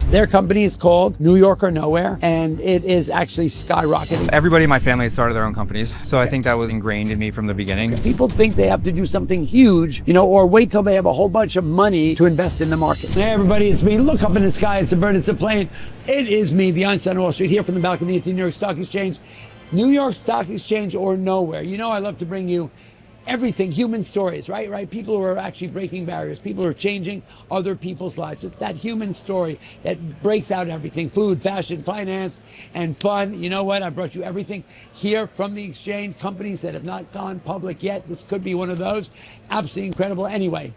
Their company is called New York or Nowhere, and it is actually skyrocketing. Everybody in my family has started their own companies, so I think that was ingrained in me from the beginning. People think they have to do something huge, or wait till they have a whole bunch of money to invest in the market. Hey everybody, it's me. Look up in the sky, it's a bird, it's a plane. It is me, the Einstein of Wall Street, here from the balcony at the New York Stock Exchange. New York Stock Exchange or nowhere. I love to bring you everything, human stories, right? People who are actually breaking barriers, people who are changing other people's lives. It's that human story that breaks out everything: food, fashion, finance, and fun. You know what? I brought you everything here from the exchange. Companies that have not gone public yet. This could be one of those. Absolutely incredible. Anyway,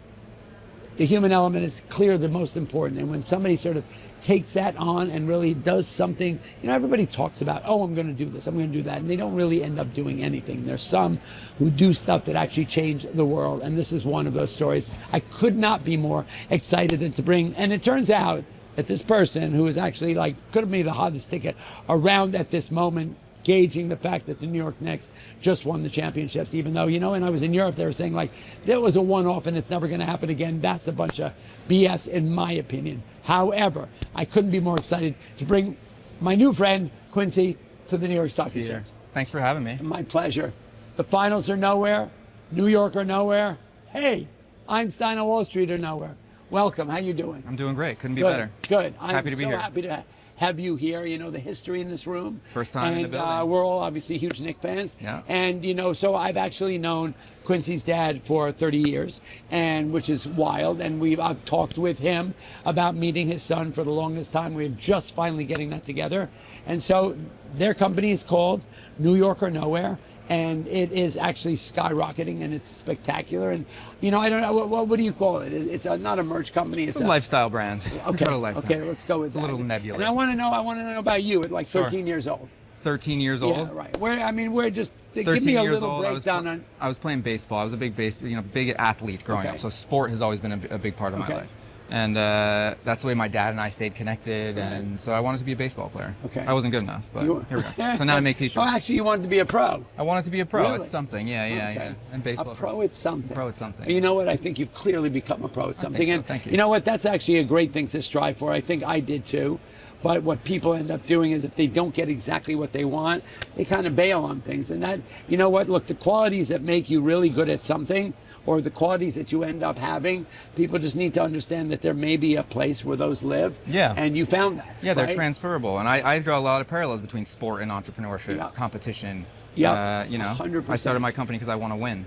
the human element is clearly the most important. And when somebody sort of takes that on and really does something, everybody talks about, oh, I'm going to do this, I'm going to do that, and they don't really end up doing anything. There's some who do stuff that actually change the world, and this is one of those stories. I could not be more excited than to bring, and it turns out that this person who is actually could have been the hottest ticket around at this moment, gauging the fact that the New York Knicks just won the championships, even though, when I was in Europe, they were saying that was a one-off and it's never going to happen again. That's a bunch of BS in my opinion. However, I couldn't be more excited to bring my new friend, Quincy, to the New York Stock Exchange. Thanks for having me. My pleasure. The finals are nowhere, New York or nowhere. Hey, Einstein on Wall Street or nowhere. Welcome, how you doing? I'm doing great, couldn't be Good, better. Good, I'm happy to be so here. happy to have you here. The history in this room. First time in the building. We're all obviously huge Knicks fans. Yeah. And so I've actually known Quincy's dad for 30 years, and which is wild. And I've talked with him about meeting his son for the longest time. We're just finally getting that together. And so their company is called New York or Nowhere. And it is actually skyrocketing, and it's spectacular. And I don't know what do you call it? It's not a merch company. It's a lifestyle brand. Okay. Lifestyle. Okay. Let's go with it's that. A little nebulous. And I want to know about you at 13 years old. 13 years old. Yeah, right. We're just give 13 me a years little old, breakdown on. I was playing baseball. I was a big athlete growing up. So sport has always been a big part of my life. And that's the way my dad and I stayed connected, and so I wanted to be a baseball player. Okay. I wasn't good enough, but here we go. So now I make t-shirts. Oh, actually, you wanted to be a pro. I wanted to be a pro. Really? It's something, yeah. And baseball. A pro at something. A pro at something. You know what? I think you've clearly become a pro at something. So. And Thank you. You know what? That's actually a great thing to strive for. I think I did too. But what people end up doing is if they don't get exactly what they want, they kind of bail on things. And that, you know what? Look, the qualities that make you really good at something, or the qualities that you end up having, people just need to understand that there may be a place where those live. Yeah. And you found that. Yeah, they're right? transferable. And I draw a lot of parallels between sport and entrepreneurship, competition. Yeah. 100%. I started my company because I want to win.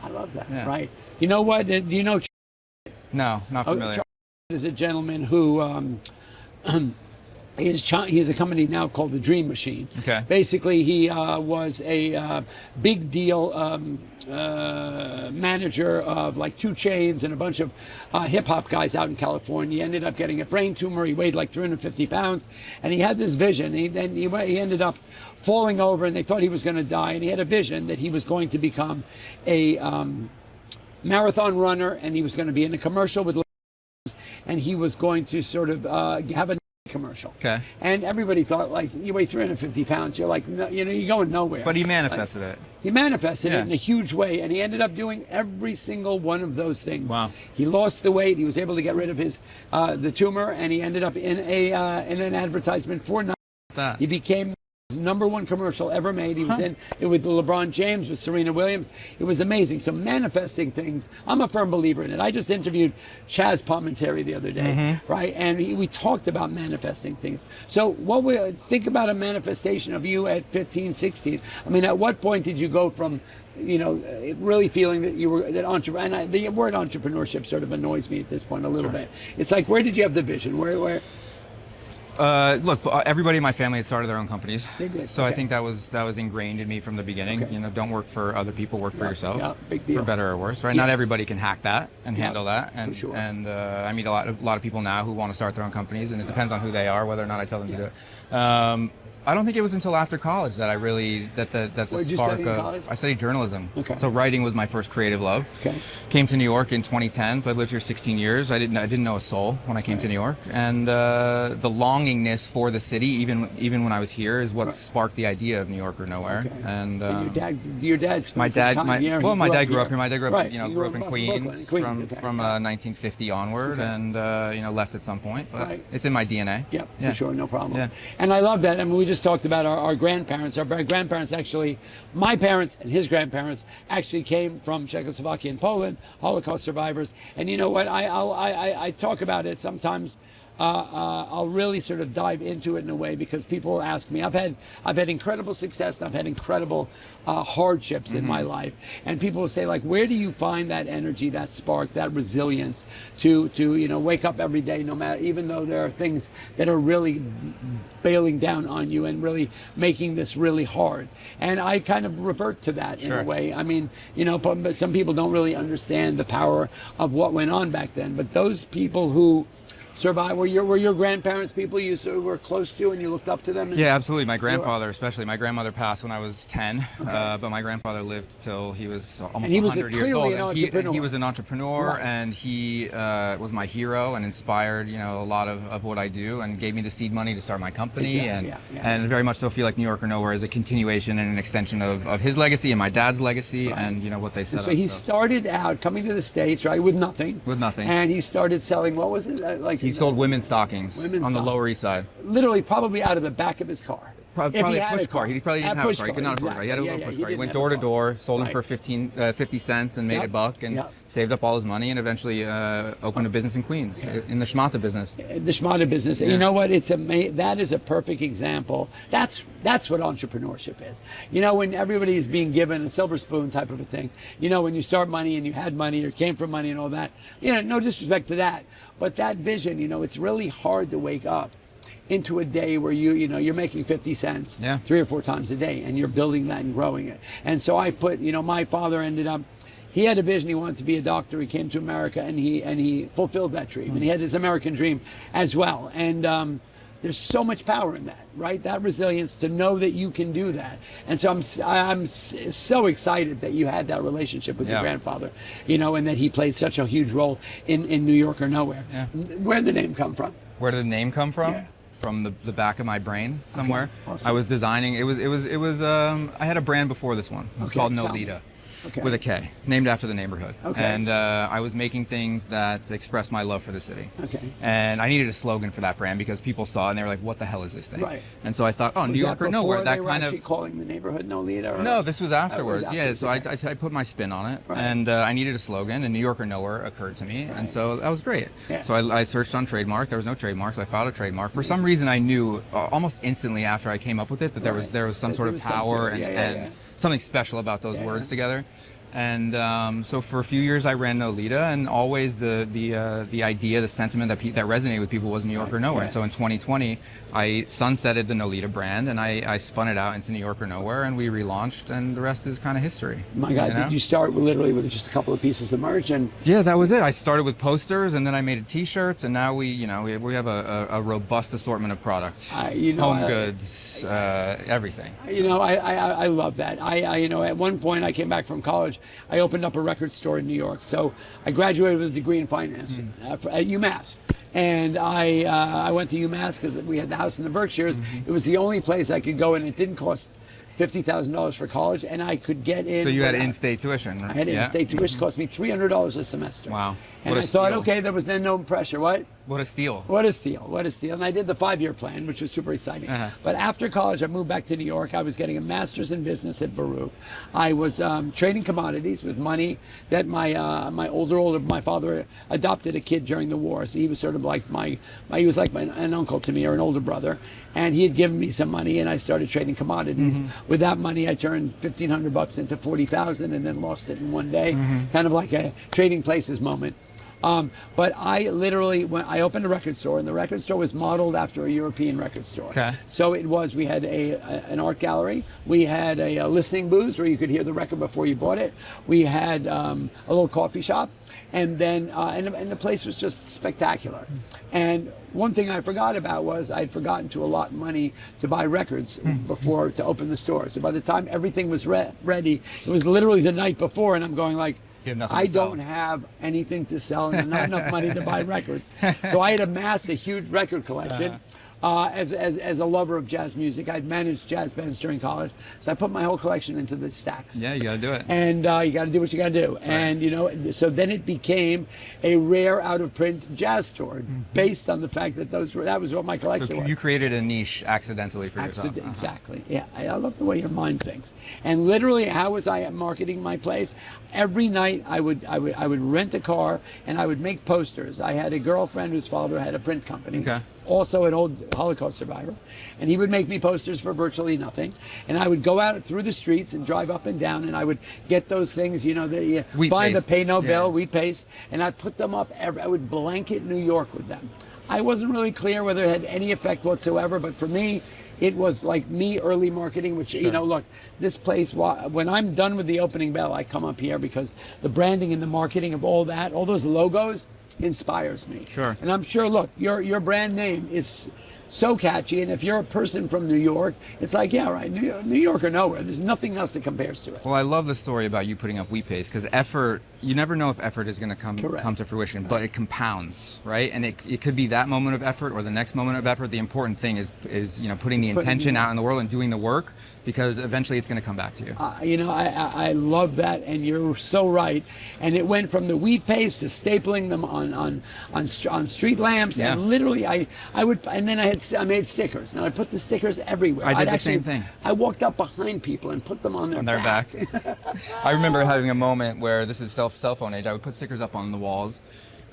I love that, Yeah. right? You know what? Do you know? No, not familiar. Charles is a gentleman who he has a company now called the Dream Machine. Okay. Basically, he was a big deal manager of 2 Chainz and a bunch of hip hop guys out in California. He ended up getting a brain tumor. He weighed 350 pounds, and he had this vision. He ended up falling over, and they thought he was going to die. And he had a vision that he was going to become a marathon runner, and he was going to be in a commercial with, and he was going to sort of have a commercial. Okay. And everybody thought, you weigh 350 pounds, you're no, you're going nowhere. But he manifested it. He manifested it in a huge way, and he ended up doing every single one of those things. Wow. He lost the weight. He was able to get rid of his the tumor, and he ended up in an advertisement for Nike. He became the #1 commercial ever made. He was in it with LeBron James, with Serena Williams. It was amazing. So manifesting things, I'm a firm believer in it. I just interviewed Chaz Palminteri the other day, right? And we talked about manifesting things. So think about a manifestation of you at 15, 16. I mean, at what point did you go from, really feeling that you were and the word entrepreneurship sort of annoys me at this point a little bit. It's where did you have the vision? Where? Look, everybody in my family had started their own companies. They did. So I think that was ingrained in me from the beginning. Okay. Don't work for other people, work for yourself. Yeah, big deal. For better or worse, right? Yes. Not everybody can hack that and handle that. And, for sure. And I meet a lot of people now who want to start their own companies, and it depends on who they are, whether or not I tell them to do it. I don't think it was until after college that I really, the What did you spark study in college? I studied journalism. Okay. So writing was my first creative love. Okay. Came to New York in 2010, so I lived here 16 years. I didn't know a soul when I came to New York. And the long belongingness for the city, even when I was here, is what sparked the idea of New York or Nowhere. Okay. And your dad spent my dad, time here. my dad grew up here. My dad grew up, Right. grew up in Queens, from okay. 1950 onward, and left at some point. But it's in my DNA. Yep, for sure, no problem. Yeah. And I love that. I mean, we just talked about our grandparents. Our grandparents actually, my parents and his grandparents actually came from Czechoslovakia and Poland, Holocaust survivors. And you know what? I talk about it sometimes. I'll really sort of dive into it in a way because people ask me. I've had incredible success and I've had incredible hardships in my life, and people will say like, where do you find that energy, that spark, that resilience to wake up every day, no matter, even though there are things that are really bailing down on you and really making this really hard. And I kind of revert to that in a way. I mean, but some people don't really understand the power of what went on back then, but those people who survive, were your grandparents people you were close to and you looked up to them? Yeah, absolutely. My grandfather, especially. My grandmother passed when I was 10, but my grandfather lived till he was almost 100 years old. And he was an entrepreneur, and he was my hero and inspired, a lot of what I do, and gave me the seed money to start my company, and very much so feel like New York or Nowhere is a continuation and an extension of his legacy and my dad's legacy, and what they set up. So he started out coming to the States, right, with nothing. With nothing. And he started selling, what was it? He sold women's stockings on the Lower East Side. Literally, probably out of the back of his car. Probably a push car. He probably didn't have a car. He could not afford a car. He had a little push car. He went door to door, sold them for 50 cents and made a buck, and saved up all his money, and eventually opened a business in Queens, in the schmata business. The schmata business. And you know what? That is a perfect example. That's what entrepreneurship is. When everybody is being given a silver spoon type of a thing. When you start money and you had money or came from money and all that. No disrespect to that, but that vision. It's really hard to wake up into a day where you're making 50 cents 3 or 4 times a day, and you're building that and growing it. And so I put, my father ended up, he had a vision. He wanted to be a doctor. He came to America, and he fulfilled that dream. And he had his American dream as well. And there's so much power in that, right? That resilience to know that you can do that. And so I'm so excited that you had that relationship with your grandfather, and that he played such a huge role in New York or Nowhere. Yeah. Where did the name come from? Where did the name come from? Yeah. From the back of my brain somewhere. Okay. Awesome. I was designing. It was. I had a brand before this one. It was called Nolita. With a K, named after the neighborhood. Okay. And I was making things that expressed my love for the city. Okay. And I needed a slogan for that brand because people saw it and they were like, "What the hell is this thing?" Right. And so I thought, "Oh, New York or Nowhere." That kind of. Calling the neighborhood Nolita. Or... No, this was afterwards. Yeah. So I put my spin on it, and I needed a slogan, and New York or Nowhere occurred to me, and so that was great. Yeah. So I searched on trademark. There was no trademark, so I filed a trademark. For some reason, I knew almost instantly after I came up with it that there was some sort of power and something special about those words together. And so for a few years I ran Nolita, and always the idea, the sentiment that resonated with people was New York or Nowhere. And so in 2020 I sunsetted the Nolita brand, and I spun it out into New York or Nowhere, and we relaunched, and the rest is kind of history. My God, did you start literally with just a couple of pieces of merch? And yeah, that was it. I started with posters, and then I made T-shirts, and now we have a robust assortment of products, home goods, everything. I love that. At one point I came back from college. I opened up a record store in New York. So I graduated with a degree in finance at UMass. And I went to UMass because we had the house in the Berkshires. It was the only place I could go, and it didn't cost $50,000 for college, and I could get in. So you had in-state tuition, right? I had in-state tuition. It cost me $300 a semester. Wow. And I thought, okay, there was then no pressure. What? What a steal. What a steal. What a steal. And I did the 5-year plan, which was super exciting. But after college, I moved back to New York. I was getting a master's in business at Baruch. I was trading commodities with money that my father adopted a kid during the war. So he was sort of like an uncle to me, or an older brother. And he had given me some money, and I started trading commodities. With that money, I turned $1,500 into $40,000, and then lost it in one day. Kind of like a trading places moment. But I literally, when I opened a record store, and the record store was modeled after a European record store. Okay. So we had an art gallery, we had a listening booth where you could hear the record before you bought it, we had a little coffee shop, and then and the place was just spectacular. And one thing I forgot about was I'd forgotten to allot money to buy records to open the store. So by the time everything was ready, it was literally the night before, and I'm going like, You have nothing I to sell. don't have anything to sell and not enough money to buy records. So I had amassed a huge record collection. As a lover of jazz music, I'd managed jazz bands during college, so I put my whole collection into the stacks. Yeah, you got to do it. And you got to do what you got to do. That's and right. you know, so then it became a rare out-of-print jazz store, based on the fact that that was what my collection So was. you created a niche accidentally for yourself. Exactly. Yeah, I love the way your mind thinks. And literally, how was I marketing my place? Every night, I would rent a car and I would make posters. I had a girlfriend whose father had a print company. Okay. Also an old Holocaust survivor, and he would make me posters for virtually nothing. And I would go out through the streets and drive up and down, and I would get those things, you know, find the pay no bill, wheat paste, and I'd put them up. I would blanket New York with them. I wasn't really clear whether it had any effect whatsoever, but for me, it was like me early marketing, which, you know, look, this place, when I'm done with the opening bell, I come up here because the branding and the marketing of all that, all those logos, inspires me. Sure. And I'm sure, look, your brand name is so catchy, and if you're a person from New York, it's like, yeah, right, New York or nowhere. There's nothing else that compares to it. Well, I love the story about you putting up wheat paste, because effort, you never know if effort is going to come to fruition, but it compounds, right? And it could be that moment of effort or the next moment of effort. The important thing is you know, putting the intention out in the world and doing the work, because eventually it's going to come back to you. You know, I love that, and you're so right. And it went from the wheat paste to stapling them on street lamps, and literally I made stickers, and I put the stickers everywhere. I did the same thing. I walked up behind people and put them on their back. I remember having a moment where, this is cell phone age, I would put stickers up on the walls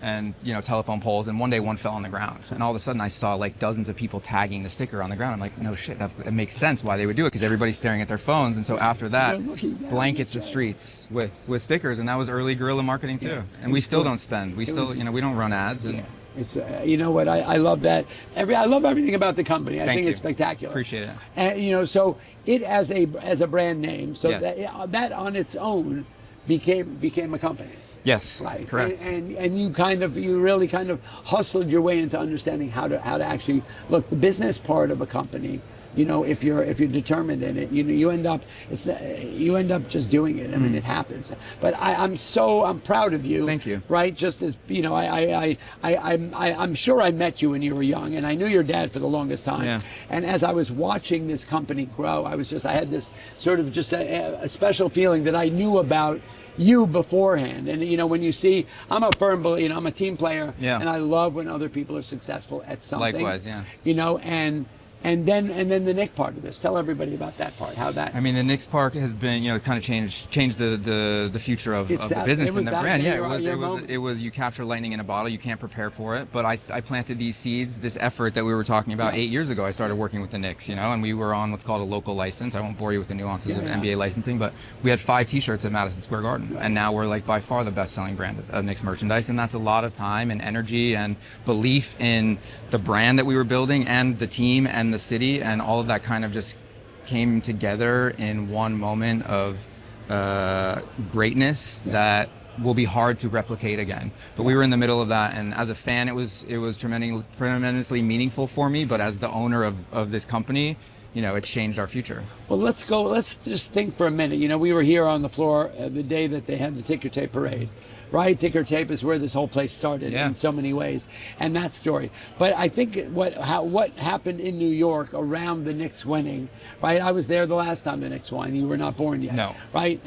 and, you know, telephone poles, and one day one fell on the ground, and all of a sudden I saw like dozens of people tagging the sticker on the ground. I'm like, no shit, it makes sense why they would do it, because everybody's staring at their phones. And so after that, blankets the streets with stickers, and that was early guerrilla marketing too. And we still don't spend, we don't run ads. And it's you know what, I love that. I love everything about the company. I think it's spectacular. Appreciate it. And you know, so it as a brand name, so that on its own became a company. Yes, right. Correct. And you really kind of hustled your way into understanding how to actually look the business part of a company. You know, if you're determined in it, you end up just doing it. I mean, it happens. But I'm proud of you. Thank you. Right, just as you know, I'm sure I met you when you were young, and I knew your dad for the longest time. Yeah. And as I was watching this company grow, I had this sort of just a special feeling that I knew about you beforehand. And you know, when you see, I'm a firm believer, you know, I'm a team player, and I love when other people are successful at something. Likewise, yeah. You know, and then the Knicks part of this. Tell everybody about that part. How that. I mean, the Knicks part has been, you know, kind of changed the future of the business and the brand. Yeah, it was you capture lightning in a bottle. You can't prepare for it. But I planted these seeds, this effort that we were talking about 8 years ago. I started working with the Knicks, you know, and we were on what's called a local license. I won't bore you with the nuances of NBA licensing, but we had 5 T-shirts at Madison Square Garden, and now we're like by far the best-selling brand of Knicks merchandise, and that's a lot of time and energy and belief in the brand that we were building and the team and the city, and all of that kind of just came together in one moment of greatness that will be hard to replicate again. But we were in the middle of that, and as a fan, it was tremendously meaningful for me. But as the owner of this company, you know, it changed our future. Well, let's just think for a minute. You know, we were here on the floor the day that they had the ticker tape parade. Right, ticker tape is where this whole place started in so many ways, and that story. But I think what happened in New York around the Knicks winning, right? I was there the last time the Knicks won. You were not born yet, no. Right?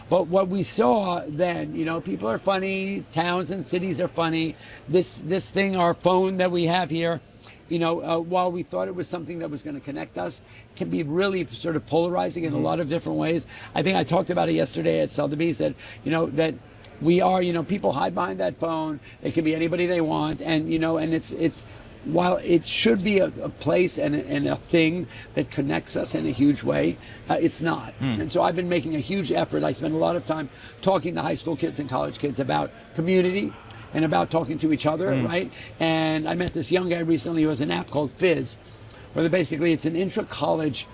But what we saw then, you know, people are funny, towns and cities are funny. This thing, our phone that we have here, you know, while we thought it was something that was going to connect us, can be really sort of polarizing in a lot of different ways. I think I talked about it yesterday at Sotheby's that, you know, that we are, you know, people hide behind that phone. It can be anybody they want, and you know, and it's while it should be a place and a thing that connects us in a huge way, it's not. And so I've been making a huge effort. I spend a lot of time talking to high school kids and college kids about community and about talking to each other, right? And I met this young guy recently who has an app called Fizz, where basically it's an intra-college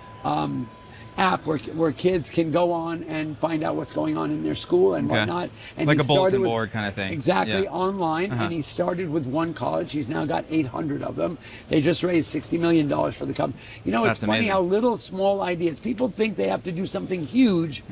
app where kids can go on and find out what's going on in their school and whatnot. And like he a bulletin started with, board kind of thing. Exactly, Yeah. online. And he started with one college. He's now got 800 of them. They just raised $60 million for the company. You know, it's That's funny amazing. how little small ideas, people think they have to do something huge,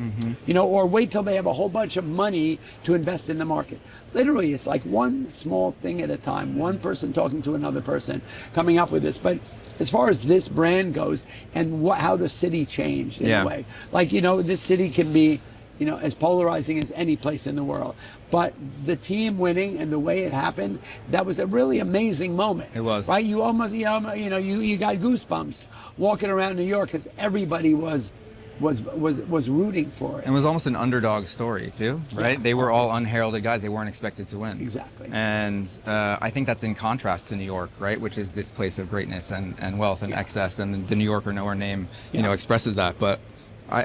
you know, or wait till they have a whole bunch of money to invest in the market. Literally, it's like one small thing at a time, one person talking to another person, coming up with this. But as far as this brand goes and how the city changed in a way, like, you know, this city can be, you know, as polarizing as any place in the world. But the team winning and the way it happened, that was a really amazing moment. It was. Right? You almost, you got goosebumps walking around New York because everybody was rooting for it. And it was almost an underdog story too, right? Yeah. They were all unheralded guys. They weren't expected to win. Exactly. And I think that's in contrast to New York, right? Which is this place of greatness and wealth and excess, and the New Yorker Nowhere name, you know, expresses that. But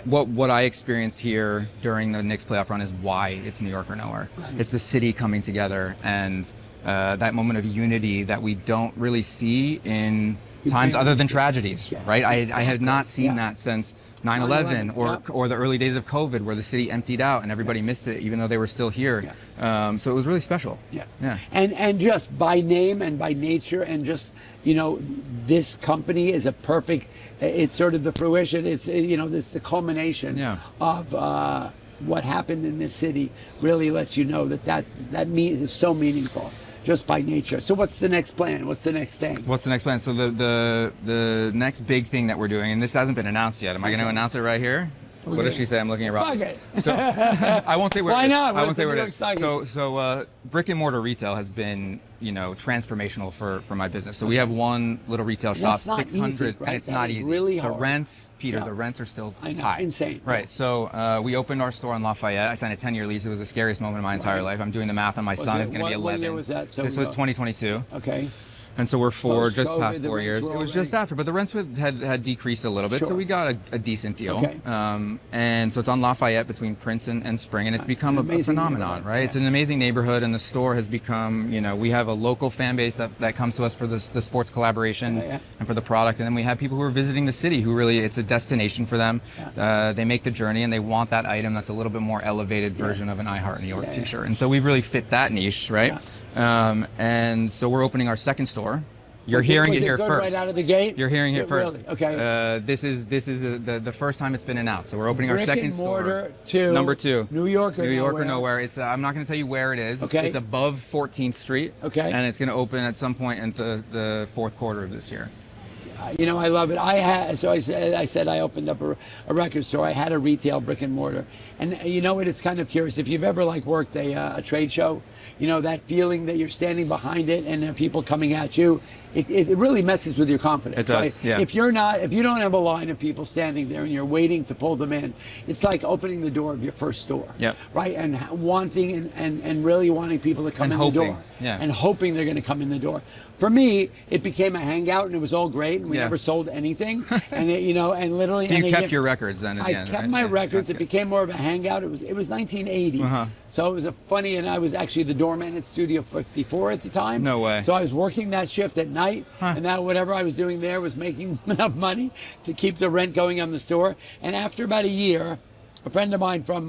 what I experienced here during the Knicks playoff run is why it's New York or Nowhere. Right. It's the city coming together and that moment of unity that we don't really see in times other than tragedies, right? I have not seen that since 9/11 or the early days of COVID, where the city emptied out and everybody missed it, even though they were still here. So it was really special. Yeah. And just by name and by nature, and just, you know, this company is a perfect. It's sort of the fruition. It's, you know, it's the culmination of what happened in this city. Really lets you know that is so meaningful, just by nature. So what's the next plan? What's the next thing? What's the next plan? So the next big thing that we're doing, and this hasn't been announced yet. Am I going to announce it right here? What does she say? I'm looking at Rob. Okay. So I won't say where. Why it is. not? I won't say where it is. Stockings. So brick and mortar retail has been, you know, transformational for my business. So we have one little retail shop, That's not 600, easy, right? and it's That not is easy. really the hard. rents, Peter, the rents are still I know, high. insane. Right. So we opened our store in Lafayette. I signed a 10-year lease. It was the scariest moment of my entire life. I'm doing the math on my son is going to be 11. What year was that? So this was 2022. Okay. And so we're just Post-COVID, past the 4 rents years. were It was already- just after, but the rents had decreased a little bit, so we got a decent deal. Okay. And so it's on Lafayette between Prince and Spring, and it's become a amazing phenomenon, neighborhood. right? It's an amazing neighborhood, and the store has become, you know, we have a local fan base that comes to us for the sports collaborations and for the product, and then we have people who are visiting the city who really, it's a destination for them. They make the journey, and they want that item that's a little bit more elevated version of an I Heart New York t-shirt. And so we've really fit that niche, right? And so we're opening our second store. You're hearing it here good first. Right out of the gate. You're hearing it first. Really? Okay. This is the first time it's been announced. So we're opening our Brick second and mortar store. Number 2. New York or New York or nowhere. nowhere. It's I'm not going to tell you where it is. Okay. It's above 14th Street. Okay. And it's going to open at some point in the fourth quarter of this year. You know, I love it. I said I opened up a record store. I had a retail brick and mortar, and you know what? It's kind of curious. If you've ever like worked a trade show, you know that feeling that you're standing behind it and there are people coming at you. It really messes with your confidence. It does. Right? Yeah. If you don't have a line of people standing there and you're waiting to pull them in, it's like opening the door of your first store. Yep. Right. And wanting and really wanting people to come in the door. Yeah. And hoping they're going to come in the door. For me, it became a hangout, and it was all great, and we never sold anything. And you know, and literally, So you kept your records then. I kept my records. It became more of a hangout. It was 1980, so it was a funny. And I was actually the doorman at Studio 54 at the time. No way. So I was working that shift at night, and that whatever I was doing there was making enough money to keep the rent going on the store. And after about a year, a friend of mine from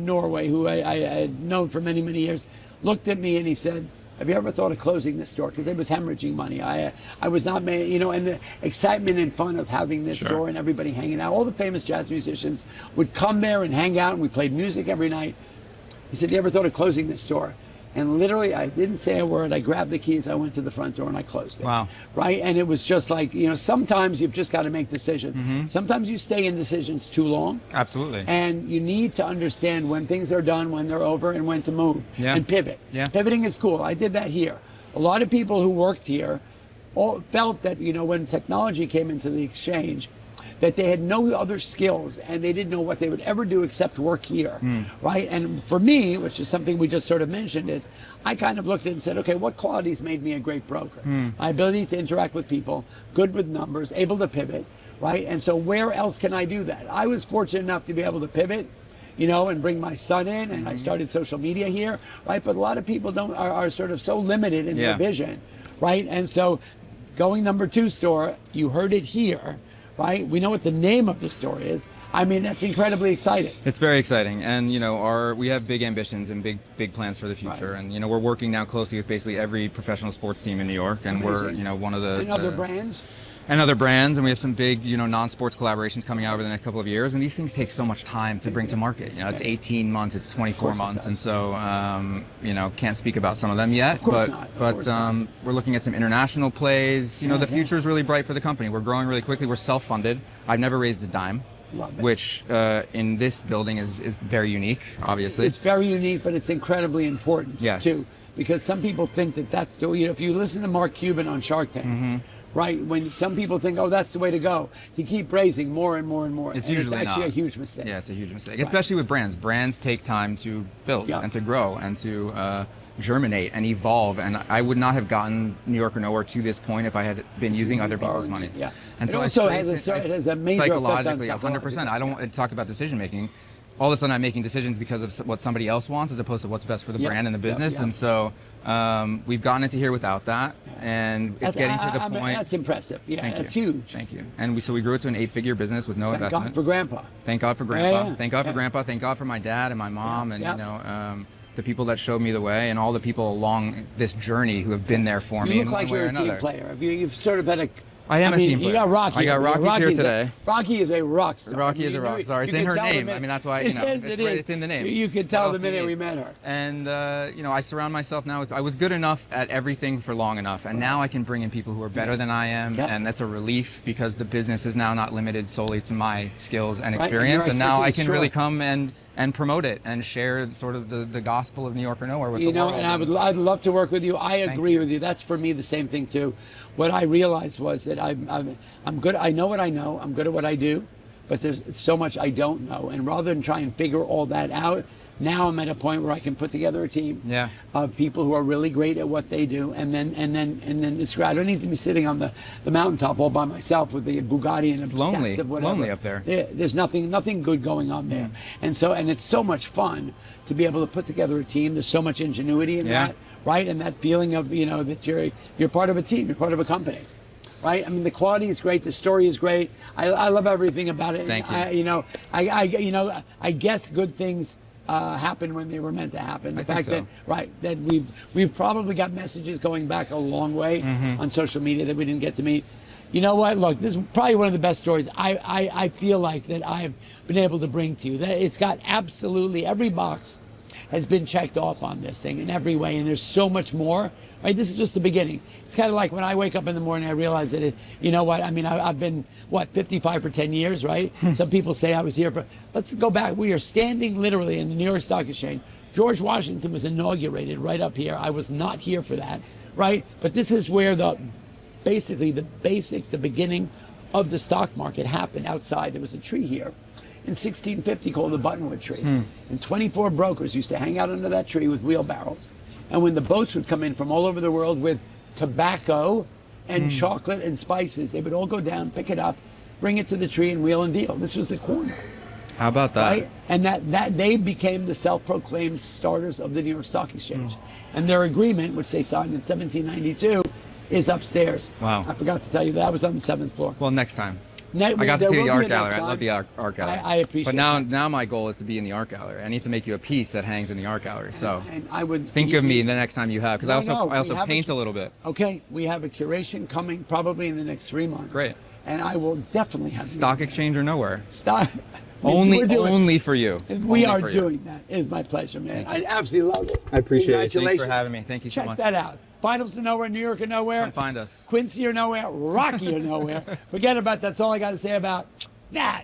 Norway, who I had known for many years, looked at me and he said, "Have you ever thought of closing this store?" Because it was hemorrhaging money. I was not, you know, and the excitement and fun of having this store and everybody hanging out. All the famous jazz musicians would come there and hang out, and we played music every night. He said, "You ever thought of closing this store?" And literally, I didn't say a word. I grabbed the keys, I went to the front door, and I closed it. Wow. Right? And it was just like, you know, sometimes you've just got to make decisions. Sometimes you stay in decisions too long. Absolutely. And you need to understand when things are done, when they're over, and when to move and pivot. Yeah. Pivoting is cool. I did that here. A lot of people who worked here all felt that, you know, when technology came into the exchange, that they had no other skills and they didn't know what they would ever do except work here, right? And for me, which is something we just sort of mentioned, is I kind of looked at it and said, okay, what qualities made me a great broker? My ability to interact with people, good with numbers, able to pivot, right? And so where else can I do that? I was fortunate enough to be able to pivot, you know, and bring my son in, and I started social media here, right? But a lot of people are sort of so limited in their vision, right? And so going number 2 store, you heard it here, right? We know what the name of the store is. I mean, that's incredibly exciting. It's very exciting, and we have big ambitions and big plans for the future, Right. and we're working now closely with basically every professional sports team in New York, and Amazing. we're one of the And other brands. and other brands, and we have some big non-sports collaborations coming out over the next couple of years, and these things take so much time to bring to market. It's 18 months, it's 24 months, and so can't speak about some of them yet. Of course but not. Of but course not. we're looking at some international plays. The future is really bright for the company. We're growing really quickly. We're self-funded. I've never raised a dime. Love it. Which in this building is very unique, obviously. It's very unique, but it's incredibly important Yes. too, because some people think that that's the if you listen to Mark Cuban on Shark Tank, Mm-hmm. right? When some people think, oh, that's the way to go, to keep raising more and more and more. It's And usually it's actually not. a huge mistake. Yeah, it's a huge mistake, Right. especially with brands. Brands take time to build Yeah. and to grow and to germinate and evolve. And I would not have gotten New York or Nowhere to this point if I had been using other people's money. Yeah. And so also I it has a major effect on psychologically, psychology. 100%. I don't want to talk about decision making. All of a sudden, I'm making decisions because of what somebody else wants, as opposed to what's best for the Yeah. brand and the business. Yeah. And so we've gotten into here without that, and it's getting to the point. That's impressive. Yeah, Thank that's you. huge. Thank you. And we grew it to an 8-figure business with no Thank investment. God for Grandpa. Thank God for Grandpa. Yeah. Thank God for Yeah. Grandpa. Thank God for my dad and my mom, and Yeah. the people that showed me the way, and all the people along this journey who have been there for me You in look one like way you're or a team another. player. You've sort of had a. I am a team player. You got Rocky. I got Rocky's here today. Rocky is a rock star. Rocky is a rock star. It's in her name. I mean, that's why, It is, it's in the name. You could What tell else the do you minute need? we met her. And I surround myself now with. I was good enough at everything for long enough, and now I can bring in people who are better than I am, Yep. and that's a relief because the business is now not limited solely to my skills and Right, and your experience, and now I expertise, can really sure. come and promote it and share sort of the gospel of New York or Nowhere with the world. And I'd love to work with you. I agree with you. That's for me the same thing too. What I realized was that I'm good. I know what I know. I'm good at what I do, but there's so much I don't know. And rather than try and figure all that out, now I'm at a point where I can put together a team Yeah. of people who are really great at what they do, and then it's great. I don't need to be sitting on the mountaintop all by myself with the Bugatti and It's a lonely. stacks of whatever. Lonely up there. Yeah, there's nothing good going on there, and it's so much fun to be able to put together a team. There's so much ingenuity in Yeah. that, right? And that feeling of that you're part of a team, you're part of a company, right? I mean, the quality is great, the story is great. I love everything about it. Thank you. I guess good things happen when they were meant to happen. The I think fact so. that we've probably got messages going back a long way Mm-hmm. on social media that we didn't get to meet. You know what? Look, this is probably one of the best stories I feel like that I've been able to bring to you. That it's got absolutely every box has been checked off on this thing in every way, and there's so much more. Right? This is just the beginning. It's kind of like when I wake up in the morning, I realize that I've been 55 for 10 years, right? Some people say I was here for. Let's go back. We are standing literally in the New York Stock Exchange. George Washington was inaugurated right up here. I was not here for that, right? But this is where basically the basics, the beginning of the stock market happened outside. There was a tree here in 1650 called the Buttonwood Tree. And 24 brokers used to hang out under that tree with wheelbarrows. And when the boats would come in from all over the world with tobacco and chocolate and spices, they would all go down, pick it up, bring it to the tree and wheel and deal. This was the corner. How about that? Right? And that they became the self-proclaimed starters of the New York Stock Exchange. And their agreement, which they signed in 1792, is upstairs. Wow. I forgot to tell you that was on the 7th floor. Well, next time. I I got to see the art gallery. I love the art gallery. I appreciate But now, that. now my goal is to be in the art gallery. I need to make you a piece that hangs in the art gallery. So And I would think of me the next time you have, because I we also have paint a little bit. Okay, we have a curation coming probably in the next 3 months. Great. And I will definitely have Stock exchange or nowhere. Stock. Only for you. We Only are for you. doing that. It's my pleasure, man. I absolutely love it. I appreciate it. Thanks for Congratulations. having me. Thank you so Check much. that out. Finals to nowhere, New York or nowhere. Come find us. Quincy or nowhere, Rocky or nowhere. Forget about that's all I got to say about that.